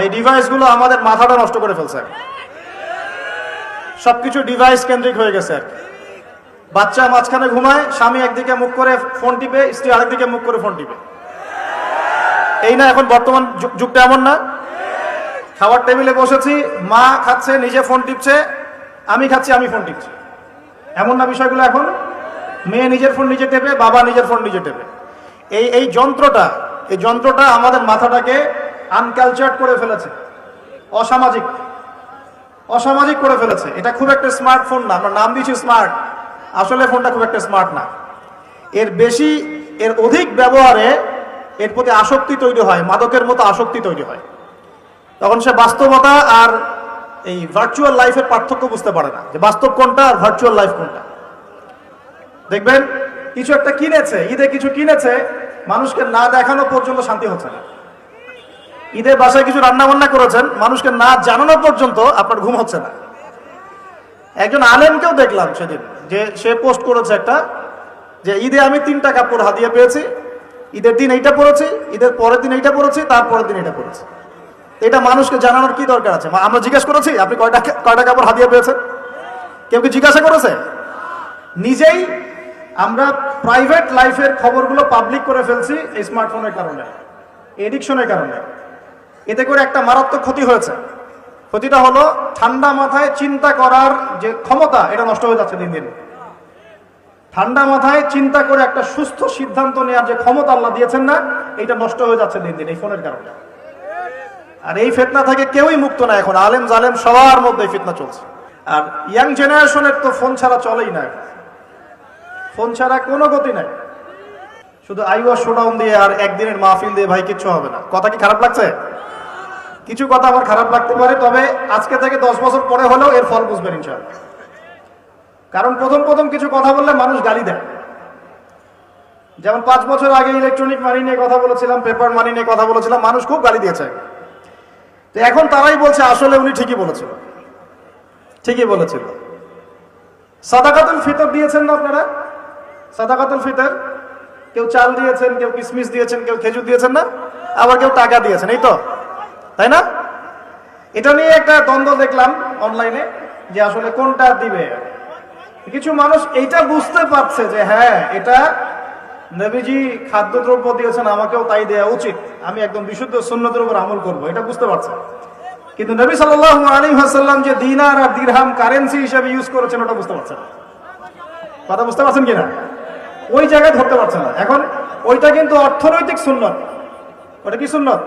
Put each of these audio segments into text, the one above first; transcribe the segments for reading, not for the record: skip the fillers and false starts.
এই ডিভাইসগুলো আমাদের মাথাটা নষ্ট করে ফেলছে। সবকিছু ডিভাইস কেন্দ্রিক হয়ে গেছে। বাচ্চা মাঝখানে ঘুমায়, স্বামী একদিকে মুখ করে ফোন টিপে, স্ত্রী আরেকদিকে মুখ করে ফোন টিপে। এই না এখন বর্তমান যুগটা এমন না? খাবার টেবিলে বসেছি, মা খাচ্ছে নিজে ফোন টিপছে, আমি খাচ্ছি আমি ফোন টিপছি। এমন না বিষয়গুলো এখন? মেয়ে নিজের ফোন নিজে টেপে, বাবা নিজের ফোন নিজে টেপে। এই যন্ত্রটা আমাদের মাথাটাকে আনকালচার্ড করে ফেলেছে, অসামাজিক করে ফেলেছে। এটা খুব একটা স্মার্টফোন না, আমরা নাম দিয়েছি স্মার্ট, আসলে ফোনটা খুব একটা স্মার্ট না। এর অধিক ব্যবহারে এর প্রতি আসক্তি তৈরি হয়, মাদকের মতো আসক্তি তৈরি হয়। তখন সে বাস্তবতা আর এই ভার্চুয়াল লাইফের পার্থক্য বুঝতে পারে না, যে বাস্তব কোনটা আর ভার্চুয়াল লাইফ কোনটা। দেখবেন কিছু একটা কিনেছে, ঈদে কিছু কিনেছে, মানুষকে না দেখানো পর্যন্ত শান্তি হচ্ছে না। ঈদে বাসায় কিছু রান্না বান্না করেছেন, মানুষকে না জানানো পর্যন্ত আপনার ঘুম হচ্ছে না। একজন আলেমকেও দেখলাম সেদিন, যে সে পোস্ট করেছে একটা, যে ঈদে আমি 3টা কাপড় হাদিয়া পেয়েছি, ঈদের দিন এইটা পরেছি, ঈদের পরের দিন এইটা পরেছি, তারপরের দিন এটা পরেছি। এটা মানুষকে জানানোর কি দরকার আছে? আমরা জিজ্ঞাসা করেছি আপনি কয়টা কাপড় হাদিয়া পেয়েছেন? কেউ কি জিজ্ঞাসা করেছে? নিজেই আমরা প্রাইভেট লাইফের খবরগুলো পাবলিক করে ফেলছি এই স্মার্টফোনের কারণে, এডিকশনের কারণে। এতে করে একটা মারাত্মক ক্ষতি হয়েছে। ক্ষতিটা হলো ঠান্ডা মাথায় চিন্তা করার যে ক্ষমতা, এটা নষ্ট হয়ে যাচ্ছে দিন দিন। ঠান্ডা মাথায় চিন্তা করে একটা সুস্থ সিদ্ধান্ত নেওয়ার যে ক্ষমতা আল্লাহ দিয়েছেন না, এটা নষ্ট হয়ে যাচ্ছে দিন দিন এই ফোনের কারণে। আর এই ফিতনা থেকে কেউই মুক্ত না এখন, আলেম জালেম সবার মধ্যে ফিতনা চলছে। আর ইয়াং জেনারেশনের তো ফোন ছাড়া চলেই না, ফোন ছাড়া কোনো গতি নাই। শুধু আইওয়া শোডাউন দিয়ে আর একদিনের মাহফিল দিয়ে ভাই কিচ্ছু হবে না। কথা কি খারাপ লাগছে? কিছু কথা আমার খারাপ লাগতে পারে, তবে আজকে থেকে 10 বছর পরে হলেও এর ফল বুঝবেন ইনশাআল্লাহ। কারণ প্রথম কিছু কথা বললে মানুষ গালি দেয়। যেমন 5 বছর আগে ইলেকট্রনিক মানি নিয়ে কথা বলেছিলাম, পেপার মানি নিয়ে কথা বলেছিলাম, মানুষ খুব গালি দিয়েছে। তো এখন তারাই বলছে আসলে উনি ঠিকই বলেছিল। সাদাকাতুল ফিতর দিয়েছেন না আপনারা? সাদাকাতুল ফিতর, কেউ চাল দিয়েছেন, কেউ কিশমিশ দিয়েছেন, কেউ খেজুর দিয়েছেন না, আবার কেউ টাকা দিয়েছেন, এই তো, তাই না? এটা নিয়ে একটা দ্বন্দ্ব দেখলাম অনলাইনে, যে আসলে কোনটা দিবে। কিছু মানুষ এইটা বুঝতে পারছে যে হ্যাঁ, এটা নবীজি খাদ্যদ্রব্য দিয়েছেন, আমাকেও তাই দেওয়া উচিত, আমি একদম বিশুদ্ধ সুন্নতের উপর আমল করব, এটা বুঝতে পারছে। কিন্তু নবী সাল্লাল্লাহু আলাইহি ওয়াসাল্লাম যে দিনার আর দিরহাম কারেন্সি হিসেবে ইউজ করেছেন, ওটা বুঝতে পারছেন। কথা বুঝতে পারছেন কিনা? ওই জায়গায় ধরতে পারছে না। এখন ওইটা কিন্তু অর্থনৈতিক সুন্নত। ওটা কি সুন্নত?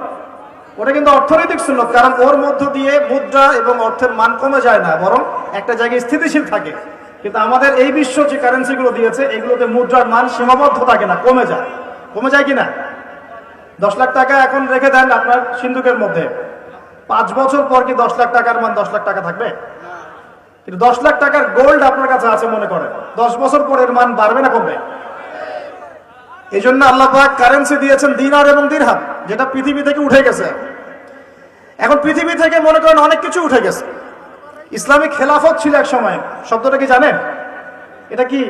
ওটা কিন্তু অর্থনৈতিক সুন্নত, কারণ ওর মধ্য দিয়ে মুদ্রা এবং অর্থের মান কমে যায় না, বরং একটা জায়গায় স্থিতিশীল থাকে। কিন্তু আমাদের এই বিশ্ব যে কারেন্সিগুলো দিয়েছে, এগুলোতে মুদ্রার মান সীমাবদ্ধ থাকে না, কমে যায় কিনা? 10 লাখ টাকা এখন রেখে দেন আপনার সিন্ধুকের মধ্যে, 5 বছর পর কি 10 লাখ টাকার মান 10 লাখ টাকা থাকবে? কিন্তু 10 লাখ টাকার গোল্ড আপনার কাছে আছে মনে করেন, 10 বছর পর এর মান বাড়বে না কমবে? এই জন্য আল্লাহ পাক কারেন্সি দিয়েছেন দিনার এবং দিরহাম, যেটা পৃথিবী থেকে উঠে গেছে। এখন পৃথিবী থেকে মনে করেন অনেক কিছু উঠে গেছে। ইসলামিক খেলাফত ছিল এক সময়, শব্দটা কি জানেন? এটা কি?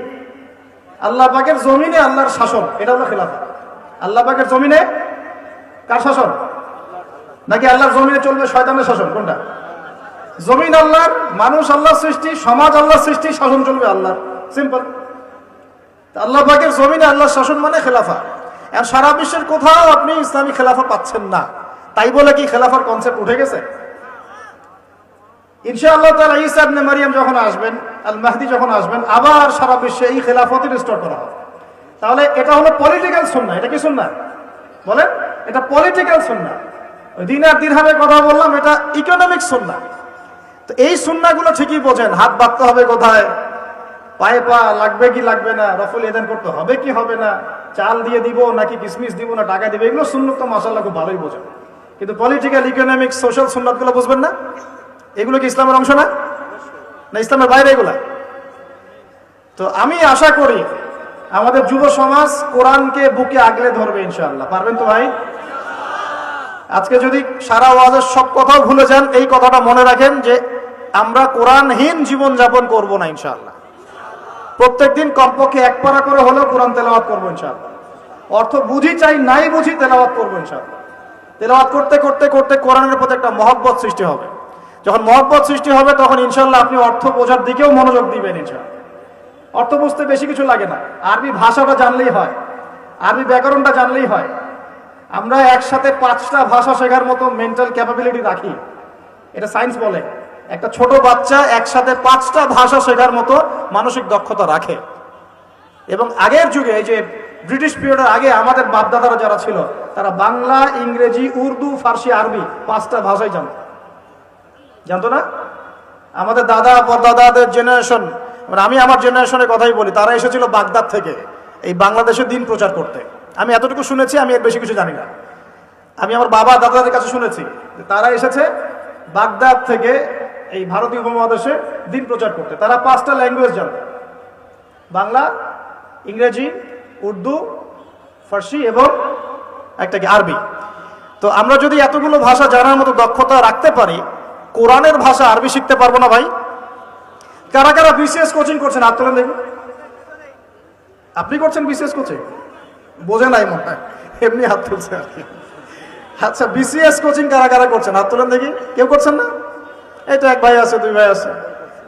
আল্লাহ পাকের জমিনে আল্লাহর শাসন, এটা হলো খেলাফত। আল্লাহ পাকের জমিনে কার শাসন? নাকি আল্লাহর জমিনে চলবে শয়তানের শাসন? কোনটা? জমিন আল্লাহর, মানুষ আল্লাহর সৃষ্টি, সমাজ আল্লাহর সৃষ্টি, শাসন চলবে আল্লাহর, সিম্পল। আল্লাহ পাকের জমিনে আল্লাহর শাসন মানে খেলাফা। আর সারা বিশ্বের কোথাও আপনি ইসলামী খেলাফা পাচ্ছেন না। তাই বলে কি খেলাফার কনসেপ্ট উঠে গেছে? ইনশাআল্লাহ তাআলা ঈসা ইবনে মারইয়াম যখন আসবেন, আল মাহদি যখন আসবেন, আবার সারা বিশ্বে এই খেলাফত রিস্টোর করা হবে। তাহলে এটা হলো পলিটিক্যাল সুন্নাহ। এটা কি সুন্নাহ বলেন? এটা পলিটিক্যাল সুন্নাহ। দিনার দিরহামের কথা বললাম, এটা ইকোনমিক সুন্নাহ। তো এই সুন্নাহগুলো ঠিকই বোঝেন। হাত বাঁধতে হবে কোথায়, পায়ে পা লাগবে কি লাগবে না, রফুল এদান করতে হবে কি হবে না, চাল দিয়ে দিব নাকি কিশমিশ দিব না টাকা দিব, এগুলো সুন্নাত তো মাশাআল্লাহ খুব ভালোই বোঝেন। কিন্তু পলিটিক্যাল, ইকোনমিক, সোশ্যাল সুন্নাতগুলো বুঝবেন না। এগুলো কি ইসলামের অংশ না? ইসলামের বাইরে এগুলা? তো আমি আশা করি আমাদের যুব সমাজ কোরআনকে বুকে আগলে ধরবে ইনশাআল্লাহ। পারবেন তো ভাই? আজকে যদি সারা ওয়াজের সব কথাও ভুলে যান, এই কথাটা মনে রাখেন যে আমরা কোরআনহীন জীবন যাপন করবো না ইনশাআল্লাহ। প্রত্যেকদিন কমপক্ষে 1 পারা করে হলেও কোরআন তেলাওয়াত করবো ইনশাআল্লাহ। অর্থ বুঝি চাই নাই বুঝি তেলাওয়াত করবো ইনশাআল্লাহ। তেলাওয়াত করতে করতে করতে কোরআনের প্রতি একটা মহব্বত সৃষ্টি হবে। যখন মহব্বত সৃষ্টি হবে তখন ইনশাল্লাহ আপনি অর্থ বোঝার দিকেও মনোযোগ দিবেন ইনশাল্লাহ। অর্থ বুঝতে বেশি কিছু লাগে না, আরবি ভাষাটা জানলেই হয়, আরবি ব্যাকরণটা জানলেই হয়। আমরা একসাথে 5টা ভাষা শেখার মতো মেন্টাল ক্যাপাবিলিটি রাখি, এটা সায়েন্স বলে। একটা ছোট বাচ্চা একসাথে 5টা ভাষা শেখার মতো মানসিক দক্ষতা রাখে। এবং আগের যুগে, এই যে ব্রিটিশ পিরিয়ডের আগে আমাদের বাপদাদারা যারা ছিল, তারা বাংলা, ইংরেজি, উর্দু, ফার্সি, আরবি 5টা ভাষাই জানতো না? আমাদের দাদা পরদাদাদের জেনারেশন, মানে আমি আমার জেনারেশনের কথাই বলি, তারা এসেছিল বাগদাদ থেকে এই বাংলাদেশে দিন প্রচার করতে। আমি এতটুকু শুনেছি, আমি এর বেশি কিছু জানি না। আমি আমার বাবা দাদাদের কাছে শুনেছি তারা এসেছে বাগদাদ থেকে এই ভারতীয় উপমহাদেশে দিন প্রচার করতে। তারা 5টা ল্যাঙ্গুয়েজ জানতো, বাংলা, ইংরেজি, উর্দু, ফার্সি এবং একটা কি আরবি। তো আমরা যদি এতগুলো ভাষা জানার মতো দক্ষতা রাখতে পারি, কোরআনের ভাষা আরবি শিখতে পারবো না ভাই? কারা কারা বিসিএস কোচিং করছেন হাত তোলেন দেখুন। আপনি করছেন বিসিএস কোচিং? বোঝে নাই মনে হয়, এমনি হাত তুলছে আর কি। আচ্ছা, বিসিএস কোচিং কারা কারা করছেন হাত তোলেন দেখি। কেউ করছেন না? এই তো এক ভাই আছে, 2 ভাই আছে।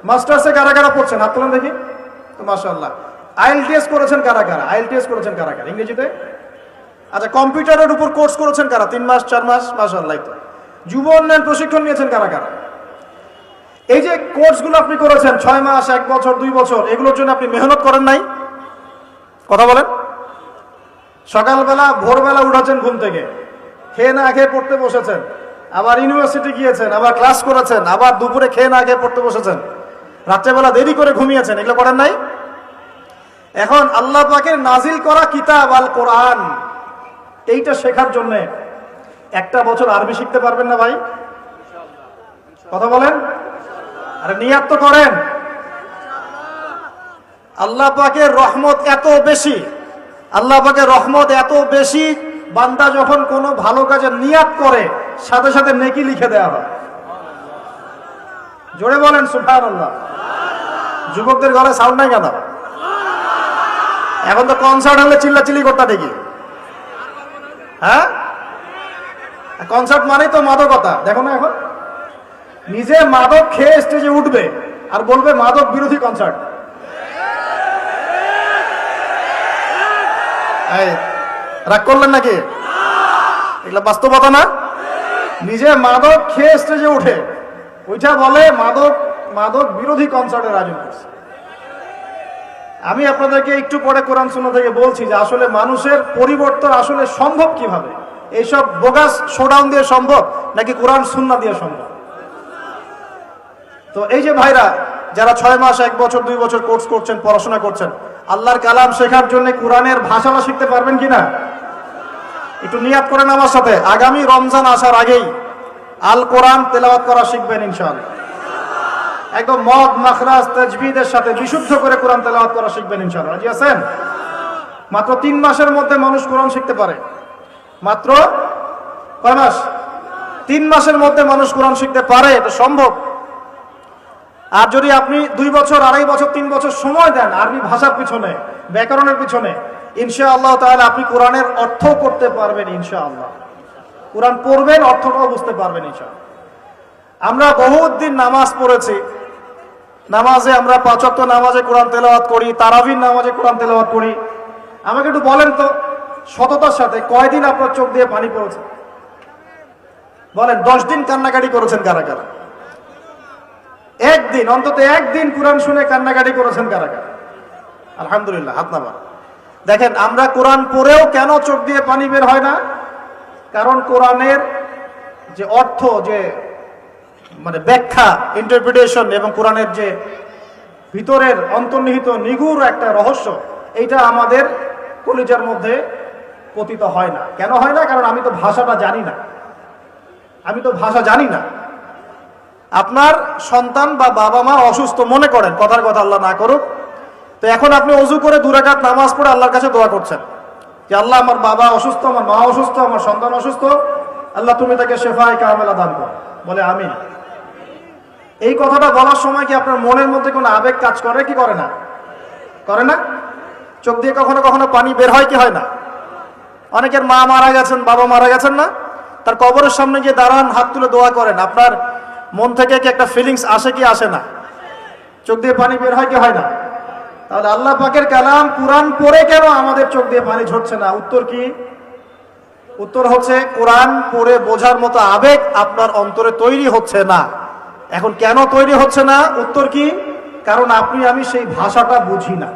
মাস্টার্সে কারা কারা পড়ছেন হাত তোলেন দেখি। তো মাশাআল্লাহ। আইএলটিএস করেছেন কারা কারা? আইএলটিএস করেছেন কারা কারা ইংরেজিতে? আচ্ছা, কম্পিউটারের উপর কোর্স করেছেন কারা? 3 মাস 4 মাস? মাশাআল্লাহ। তো যুব উন্নয়ন প্রশিক্ষণ নিয়েছেন কারা কারা? এই যে কোর্সগুলো আপনি করেছেন 6 মাস, 1 বছর, 2 বছর, এগুলোর জন্য আপনি মেহনত করেন নাই? কথা বলেন। সকালবেলা ভোরবেলা উঠেছেন ঘুম থেকে, খেয়ে না খেয়ে পড়তে বসেছেন, আবার ইউনিভার্সিটি গিয়েছেন, আবার ক্লাস করেছেন, আবার দুপুরে খেয়ে না খেয়ে পড়তে বসেছেন, রাত্রেবেলা দেরি করে ঘুমিয়েছেন, এগুলো করেন নাই? এখন আল্লাহ পাকের নাজিল করা কিতাব আল কোরআন, এইটা শেখার জন্য 1টা বছর আরবি শিখতে পারবেন না ভাই? কথা বলেন। আরে নিয়াত তো করেন। আল্লাহ পাকের রহমত এত বেশি, আল্লাহ পাকের রহমত এত বেশি, বান্দা যখন কোনো ভালো কাজে নিয়াত করে সাথে সাথে নেকি লিখে দেওয়া হয়। জোরে বলেন সুবহানাল্লাহ। যুবকদের গলায় সাউন্ড নাই কেন? এখন তো কনসার্ট হলে চিল্লাচিল্লি করতে দেখি। হ্যাঁ, কনসার্ট মানেই তো মাদকতা। দেখো না, এখন নিজে মাদক খেয়ে স্টেজে উঠবে আর বলবে মাদক বিরোধী কনসার্ট। রাগ করলেন নাকি? এগুলো বাস্তবতা না? নিজে মাদক খেয়ে স্টেজে উঠে ওইটা বলে মাদক বিরোধী কনসার্টের আয়োজন করছে। আমি আপনাদেরকে একটু পরে কোরআন সুন্নাহ থেকে বলছি যে আসলে মানুষের পরিবর্তন আসলে সম্ভব কিভাবে। এইসব বোগাস শোডাউন দিয়ে সম্ভব নাকি কোরআন সুন্নাহ দিয়ে সম্ভব? তো এই যে ভাইরা যারা 6 মাস, 1 বছর, 2 বছর কোর্স করছেন, পড়াশোনা করছেন, আল্লাহর কালাম শেখার জন্য কোরআনের ভাষাটা শিখতে পারবেন কিনা? একটু নিয়াত করেন আমার সাথে, আগামী রমজান আসার আগেই আল কোরআন তেলাওয়াত করা শিখবেন ইনশাআল্লাহ। একদম মদ, মাখরাজ, তাজবিদের সাথে বিশুদ্ধ করে কোরআন তেলাওয়াত করা শিখবেন ইনশাআল্লাহ। রাজি আছেন? মাত্র 3 মাসের মধ্যে মানুষ কোরআন শিখতে পারে। মাত্র কয় মাস? 3 মাসের মধ্যে মানুষ কোরআন শিখতে পারে, এটা সম্ভব। আর যদি আপনি 2 বছর, 2.5 বছর, 3 বছর সময় দেন আরবি ভাষার পিছনে, ব্যাকরণের পিছনে, ইনশাআল্লাহ তাআলা আপনি কোরআনের অর্থ করতে পারবেন ইনশাআল্লাহ। কোরআন পড়বেন, অর্থটাও বুঝতে পারবেন ইনশাআল্লাহ। আমরা বহুত দিন নামাজ পড়েছি, নামাজে আমরা 5 ওয়াক্ত নামাজে কোরআন তেলাওয়াত করি, তারাবির নামাজে কোরআন তেলাওয়াত করি। আমাকে একটু বলেন তো সততার সাথে, কয়দিন আপনার চোখ দিয়ে পানি পড়েছে? বলেন। 10 দিন কান্নাকাটি করেছেন কারা কারা? একদিন, অন্তত একদিন কোরআন শুনে কান্নাকাটি করেছেন কারা কারা? আলহামদুলিল্লাহ, হাত নামান। দেখেন, আমরা কোরআন পড়েও কেন চোখ দিয়ে পানি বের হয় না? কারণ কোরআনের যে অর্থ, যে মানে ব্যাখ্যা, ইন্টারপ্রিটেশন, এবং কোরআনের যে ভিতরের অন্তর্নিহিত নিগুড় একটা রহস্য, এইটা আমাদের কলিজার মধ্যে পতিত হয় না। কেন হয় না? কারণ আমি তো ভাষাটা জানি না, আমি তো ভাষা জানি না। আপনার সন্তান বা বাবা মা অসুস্থ, মনে করেন, কথার কথা আল্লাহ না করুক, তো এখন আপনি ওযু করে 2 রাকাত নামাজ পড়ে আল্লাহর কাছে দোয়া করছেন যে আল্লাহ, আমার বাবা অসুস্থ, আমার মা অসুস্থ, আমার সন্তান অসুস্থ, আল্লাহ তুমি তাকে শেফায়ে কামেলা দান করো। বলে আমিন। এই কথাটা বলার সময় কি আপনার মনের মধ্যে কোনো আবেগ কাজ করে কি করে না? করে না? চোখ দিয়ে কখনো কখনো পানি বের হয় কি হয় না? অনেকের মা মারা গেছেন, বাবা মারা গেছেন না, তার কবরের সামনে গিয়ে দাঁড়ান, হাত তুলে দোয়া করেন, আপনার মন থেকে কি একটা ফিলিংস আসে কি আসে না? চোখ দিয়ে পানি বের হয় কি হয় না? তাহলে আল্লাহ পাকের কালাম কোরআন পড়ে কেন আমাদের চোখ দিয়ে পানি ঝরছে না? উত্তর কি? উত্তর হচ্ছে কোরআন পড়ে বোঝার মতো আবেগ আপনার অন্তরে তৈরি হচ্ছে না। এখন কেন তৈরি হচ্ছে না? উত্তর কি? কারণ আপনি আমি সেই ভাষাটা বুঝি না।